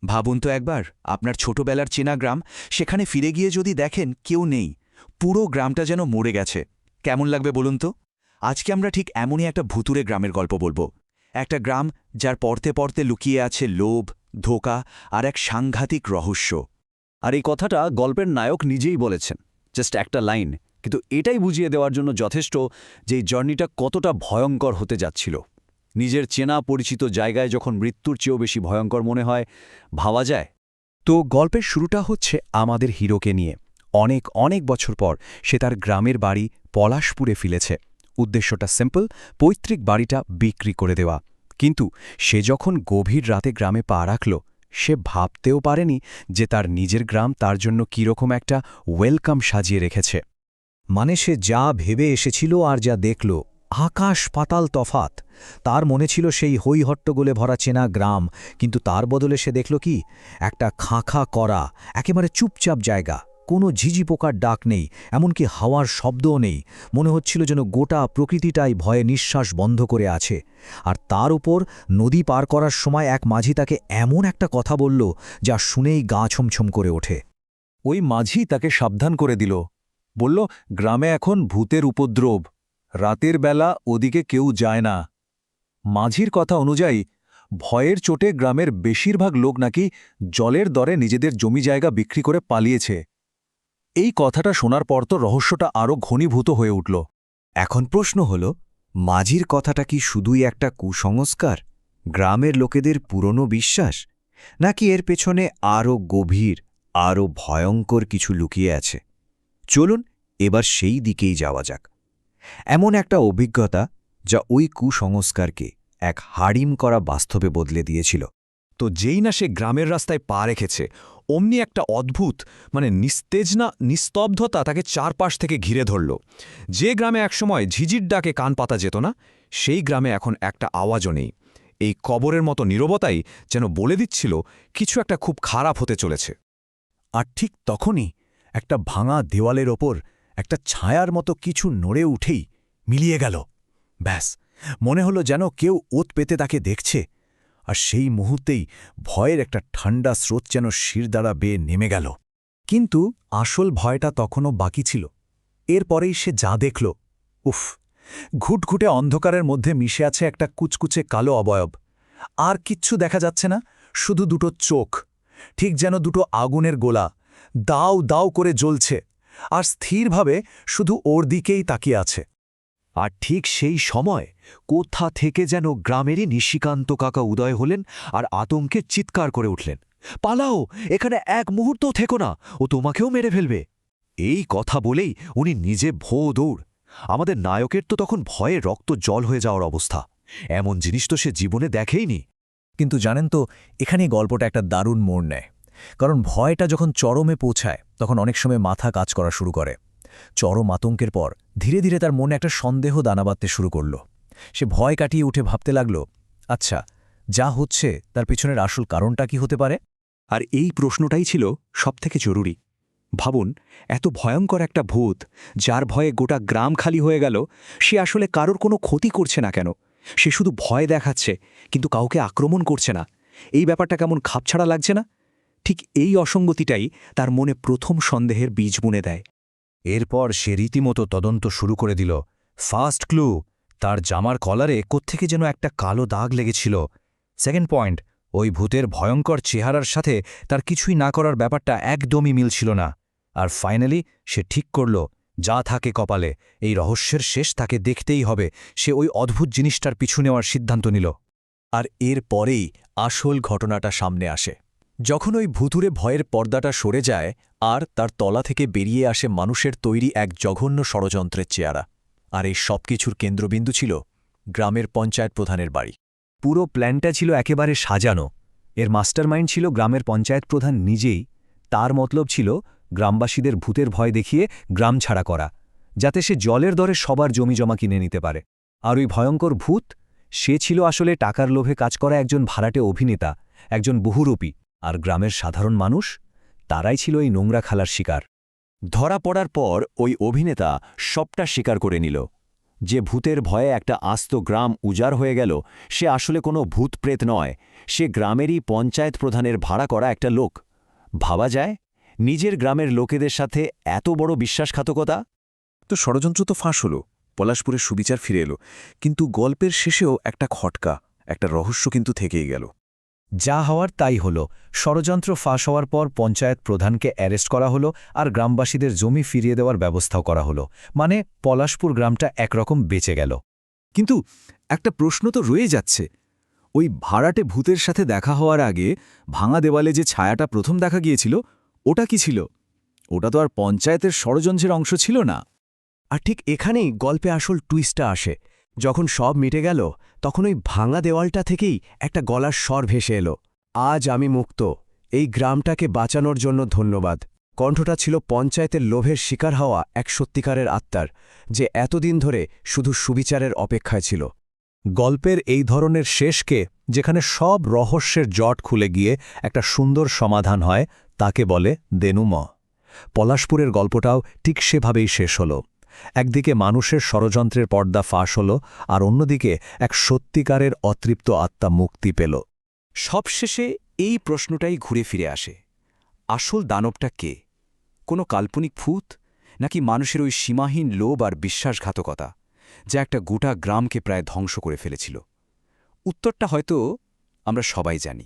ভাবুন তো একবার আপনার ছোটবেলার চেনা গ্রাম, সেখানে ফিরে গিয়ে যদি দেখেন কেউ নেই, পুরো গ্রামটা যেন মরে গেছে, কেমন লাগবে বলুন তো? আজকে আমরা ঠিক এমনই একটা ভুতুরে গ্রামের গল্প বলবো। একটা গ্রাম যার পরতে পরতে লুকিয়ে আছে লোভ, ধোঁকা আর এক সাংঘাতিক রহস্য। আর এই কথাটা গল্পের নায়ক নিজেই বলেছেন, জাস্ট একটা লাইন, কিন্তু এটাই বুঝিয়ে দেওয়ার জন্য যথেষ্ট যে এই জার্নিটা কতটা ভয়ঙ্কর হতে যাচ্ছিল। নিজের চেনা পরিচিত জায়গায় যখন মৃত্যুর চেয়েও বেশি ভয়ঙ্কর মনে হয়, ভাবা যায়। তো গল্পের শুরুটা হচ্ছে আমাদের হিরোকে নিয়ে। অনেক অনেক বছর পর সে তার গ্রামের বাড়ি পলাশপুরে ফিরেছে। উদ্দেশ্যটা সিম্পল, পৈতৃক বাড়িটা বিক্রি করে দেওয়া। কিন্তু সে যখন গভীর রাতে গ্রামে পা রাখল, সে ভাবতেও পারেনি যে তার নিজের গ্রাম তার জন্য কীরকম একটা ওয়েলকাম সাজিয়ে রেখেছে। মানে সে যা ভেবে এসেছিল আর যা দেখল, আকাশ পাতাল তফাত। তার মনে ছিল সেই হইহট্টগোলে ভরা চেনা গ্রাম, কিন্তু তার বদলে সে দেখল কি, একটা খাঁখা করা একেবারে চুপচাপ জায়গা। কোনো ঝিঝি পোকার ডাক নেই, এমনকি হাওয়ার শব্দও নেই। মনে হচ্ছিল যেন গোটা প্রকৃতিটাই ভয়ে নিঃশ্বাস বন্ধ করে আছে। আর তার উপর নদী পার করার সময় এক মাঝি তাকে এমন একটা কথা বলল, যা শুনেই গা ছমছম করে ওঠে। ওই মাঝি তাকে সাবধান করে দিল, বলল, গ্রামে এখন ভূতের উপদ্রব, রাতের বেলা ওদিকে কেউ যায় না। মাঝির কথা অনুযায়ী ভয়ের চোটে গ্রামের বেশিরভাগ লোক নাকি জলের দরে নিজেদের জমি জায়গা বিক্রি করে পালিয়েছে। এই কথাটা শোনার পর তো রহস্যটা আরও ঘনীভূত হয়ে উঠল। এখন প্রশ্ন হল, মাঝির কথাটা কি শুধুই একটা কুসংস্কার, গ্রামের লোকেদের পুরনো বিশ্বাস, নাকি এর পেছনে আরও গভীর, আরও ভয়ঙ্কর কিছু লুকিয়ে আছে? চলুন এবার সেই দিকেই যাওয়া যাক। এমন একটা অভিজ্ঞতা যা ওই কুসংস্কারকে এক হাড়িম করা বাস্তবে বদলে দিয়েছিল। তো যেই না সে গ্রামের রাস্তায় পা রেখেছে, অমনি একটা অদ্ভুত, নিস্তেজনা নিস্তব্ধতা তাকে চারপাশ থেকে ঘিরে ধরল। যে গ্রামে একসময় ঝিঝির ডাকে কান পাতা যেত না, সেই গ্রামে এখন একটা আওয়াজও নেই। এই কবরের মতো নীরবতাই যেন বলে দিচ্ছিল কিছু একটা খুব খারাপ হতে চলেছে। আর ঠিক তখনই একটা ভাঙা দেওয়ালের ওপর একটা ছায়ার মতো কিছু নড়ে উঠেই মিলিয়ে গেল। ব্যাস, মনে হলো যেন কেউ ওত পেতে তাকে দেখছে। আর সেই মুহূর্তেই ভয়ের একটা ঠান্ডা স্রোত যেন শিরদাঁড়া বেয়ে নেমে গেল। কিন্তু আসল ভয়টা তখনও বাকি ছিল। এরপরেই সে যা দেখল, উফ! ঘুটঘুটে অন্ধকারের মধ্যে মিশে আছে একটা কুচকুচে কালো অবয়ব। আর কিচ্ছু দেখা যাচ্ছে না, শুধু দুটো চোখ, ঠিক যেন দুটো আগুনের গোলা, দাউ দাউ করে জ্বলছে, আর স্থিরভাবে শুধু ওর দিকেই তাকিয়ে আছে। আর ঠিক সেই সময় কোথা থেকে যেন গ্রামেরই নিশিকান্ত কাকা উদয় হলেন আর আতঙ্কে চিৎকার করে উঠলেন, পালাও, এখানে এক মুহূর্তও থেকো না, ও তোমাকেও মেরে ফেলবে। এই কথা বলেই উনি নিজে ভো দৌড়। আমাদের নায়কের তো তখন ভয়ে রক্ত জল হয়ে যাওয়ার অবস্থা। এমন জিনিস তো সে জীবনে দেখেইনি। কিন্তু জানেন তো, এখানেই গল্পটা একটা দারুণ মোড় নেয়। কারণ ভয়টা যখন চরমে পৌঁছায়, তখন অনেক সময় মাথা কাজ করা শুরু করে। চরম আতঙ্কের পর ধীরে ধীরে তার মনে একটা সন্দেহ দানা বাঁধতে শুরু করল। সে ভয় কাটিয়ে উঠে ভাবতে লাগল, আচ্ছা, যা হচ্ছে তার পিছনের আসল কারণটা কি হতে পারে? আর এই প্রশ্নটাই ছিল সবথেকে জরুরি। ভাবুন, এত ভয়ঙ্কর একটা ভূত, যার ভয়ে গোটা গ্রাম খালি হয়ে গেল, সে আসলে কারোর কোনো ক্ষতি করছে না কেন? সে শুধু ভয় দেখাচ্ছে, কিন্তু কাউকে আক্রমণ করছে না। এই ব্যাপারটা কেমন খাপছাড়া লাগছে না? ঠিক এই অসঙ্গতিটাই তার মনে প্রথম সন্দেহের বীজ বুনে দেয়। এরপর সে রীতিমতো তদন্ত শুরু করে দিল। ফার্স্ট ক্লু, তার জামার কলারে কোত্থেকে যেন একটা কালো দাগ লেগেছিল। সেকেন্ড পয়েন্ট, ওই ভূতের ভয়ঙ্কর চেহারার সাথে তার কিছুই না করার ব্যাপারটা একদমই মিলছিল না। আর ফাইনালি সে ঠিক করল, যা থাকে কপালে, এই রহস্যের শেষ তাকে দেখতেই হবে। সে ওই অদ্ভুত জিনিসটার পিছু নেওয়ার সিদ্ধান্ত নিল। আর এর পরেই আসল ঘটনাটা সামনে আসে। যখন ওই ভুতুরে ভয়ের পর্দাটা সরে যায় আর তার তলা থেকে বেরিয়ে আসে মানুষের তৈরি এক জঘন্য ষড়যন্ত্রের চেহারা। আর এই সব কিছুর কেন্দ্রবিন্দু ছিল গ্রামের পঞ্চায়েত প্রধানের বাড়ি। পুরো প্ল্যানটা ছিল একেবারে সাজানো। এর মাস্টারমাইন্ড ছিল গ্রামের পঞ্চায়েত প্রধান নিজেই। তার মতলব ছিল গ্রামবাসীদের ভূতের ভয় দেখিয়ে গ্রাম ছাড়া করা, যাতে সে জলের দরে সবার জমিজমা কিনে নিতে পারে। আর ওই ভয়ঙ্কর ভূত, সে ছিল আসলে টাকার লোভে কাজ করা একজন ভাড়াটে অভিনেতা, একজন বহুরূপী। আর গ্রামের সাধারণ মানুষ, তারাই ছিল এই নোংরা খেলার শিকার। ধরা পড়ার পর ওই অভিনেতা সবটা স্বীকার করে নিল। যে ভূতের ভয়ে একটা আস্ত গ্রাম উজাড় হয়ে গেল সে আসলে কোনো ভূতপ্রেত নয়, সে গ্রামেরই পঞ্চায়েত প্রধানের ভাড়া করা একটা লোক। ভাবা যায় নিজের গ্রামের লোকেদের সাথে এত বড় বিশ্বাসঘাতকতা। তো ষড়যন্ত্র তো ফাঁস হলো, পলাশপুরের সুবিচার ফিরে এলো, কিন্তু গল্পের শেষেও একটা খটকা, একটা রহস্য কিন্তু থেকেই গেল। যা হওয়ার তাই হল। ষড়যন্ত্র ফাঁস হওয়ার পর পঞ্চায়েত প্রধানকে অ্যারেস্ট করা হলো আর গ্রামবাসীদের জমি ফিরিয়ে দেওয়ার ব্যবস্থাও করা হলো। মানে পলাশপুর গ্রামটা একরকম বেঁচে গেল। কিন্তু একটা প্রশ্ন তো রয়ে যাচ্ছে, ওই ভাড়াটে ভূতের সাথে দেখা হওয়ার আগে ভাঙা দেওয়ালে যে ছায়াটা প্রথম দেখা গিয়েছিল, ওটা কি ছিল? ওটা তো আর পঞ্চায়েতের ষড়যন্ত্রের অংশ ছিল না। আর ঠিক এখানেই গল্পে আসল টুইস্টটা আসে। যখন সব মিটে গেল তখন ওই ভাঙা দেওয়ালটা থেকেই একটা গলার স্বর ভেসে এলো, আজ আমি মুক্ত, এই গ্রামটাকে বাঁচানোর জন্য ধন্যবাদ। কণ্ঠটা ছিল পঞ্চায়েতের লোভের শিকার হওয়া এক সত্যিকারের আত্মার, যে এতদিন ধরে শুধু সুবিচারের অপেক্ষায় ছিল। গল্পের এই ধরনের শেষকে, যেখানে সব রহস্যের জট খুলে গিয়ে একটা সুন্দর সমাধান হয়, তাকে বলে দেনুম। পলাশপুরের গল্পটাও ঠিক সেভাবেই শেষ হল। একদিকে মানুষের ষড়যন্ত্রের পর্দা ফাঁস হল, আর অন্যদিকে এক সত্যিকারের অতৃপ্ত আত্মা মুক্তি পেল। সবশেষে এই প্রশ্নটাই ঘুরে ফিরে আসে, আসল দানবটা কে? কোনো কাল্পনিক ভূত, নাকি মানুষের ওই সীমাহীন লোভ আর বিশ্বাসঘাতকতা, যা একটা গোটা গ্রামকে প্রায় ধ্বংস করে ফেলেছিল? উত্তরটা হয়তো আমরা সবাই জানি।